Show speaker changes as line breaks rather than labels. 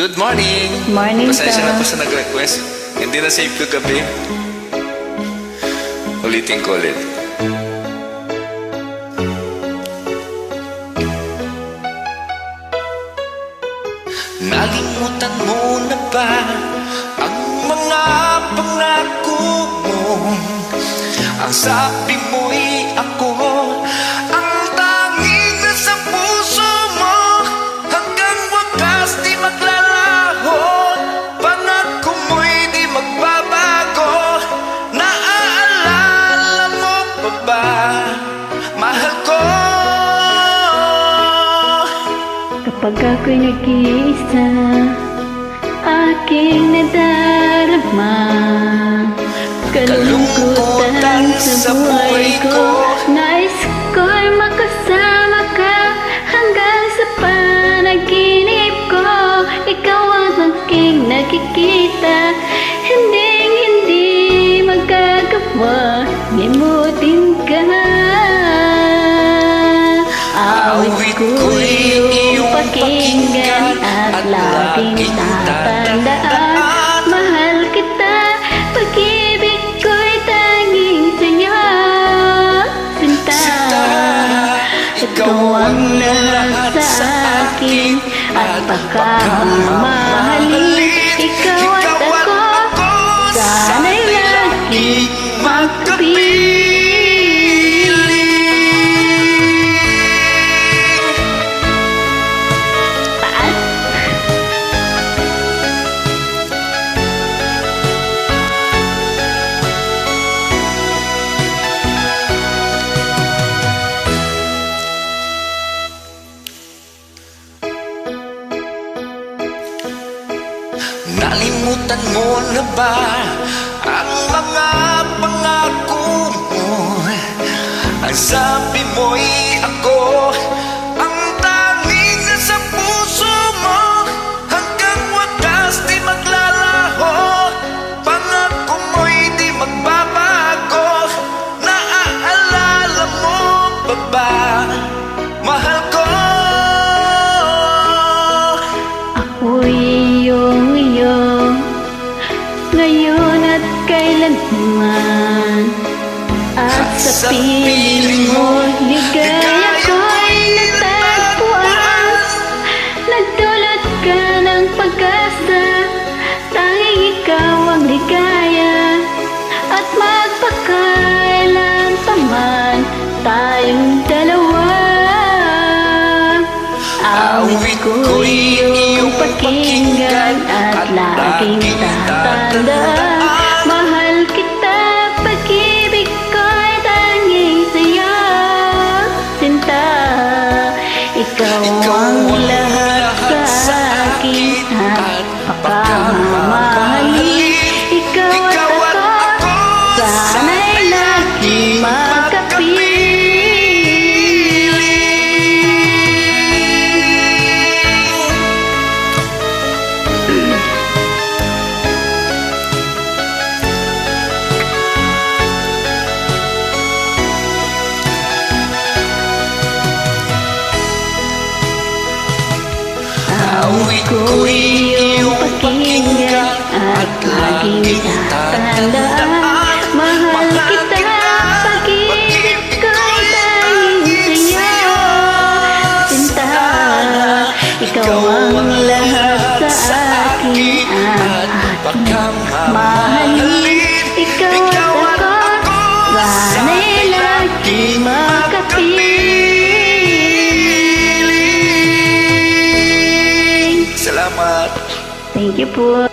Good morning!
Morning,
Pasensya
sir.
na po sa nag-request. Hindi na safe kagabi. Ulitin ko ulit. Nalimutan mo na ba ang mga pangako mo? Ang sabi mo'y ako ang tanging nasa puso mo. Hanggang wakas di maglalaho, pangako mo'y di magbabago. Naaalala mo pa ba, mahal ko?
Kapag ako'y nag-iisa, aking nadarama kalungkutan sa buhay ko. Nais ko'y makasama ka hanggang sa panaginip ko. Ikaw ang aking nakikita, hindi magagawa, limutin ka. Awit ko'y iyong pakinggan at laging tatandaan. Mahal kita, pag-ibig ko'y tanging sa'yo. Sinta, ikaw ang lahat sa akin at pagkamamahalin. Ikaw at ako, sana'y laging magkapit.
Nalimutan mo na ba ang mga pangako mo? Ang sabi mo'y ako ang tanging nasa puso mo. Hanggang wakas di maglalaho, pangako mo'y di magbabago. Naaalala mo pa ba, mahal ko?
Ngayon at kailanman, at sa piling mo, ligaya ko'y natagpuan. Nagdulot ka ng pag-asa, tanging ikaw ang ligaya. At magpakailan pa man tayong dalawa. Awit ko'y iyong pakinggan at laging tatandaan. Mahal kita, pag-ibig ko'y tanging sa'yo. Sinta, ikaw ang lahat sa akin at pagkamamahalin. Ikaw at ako, sana'y laging magkapit.
Awit ko'y iyong pakinggan at laging tatandaan.
Mahal kita, pag-ibig ko'y tanging sa'yo. Sinta, ikaw ang lahat sa akin at pagmamahalin. Ikaw at ako, sana'y laging magkapiling.
Salamat!
Thank you po.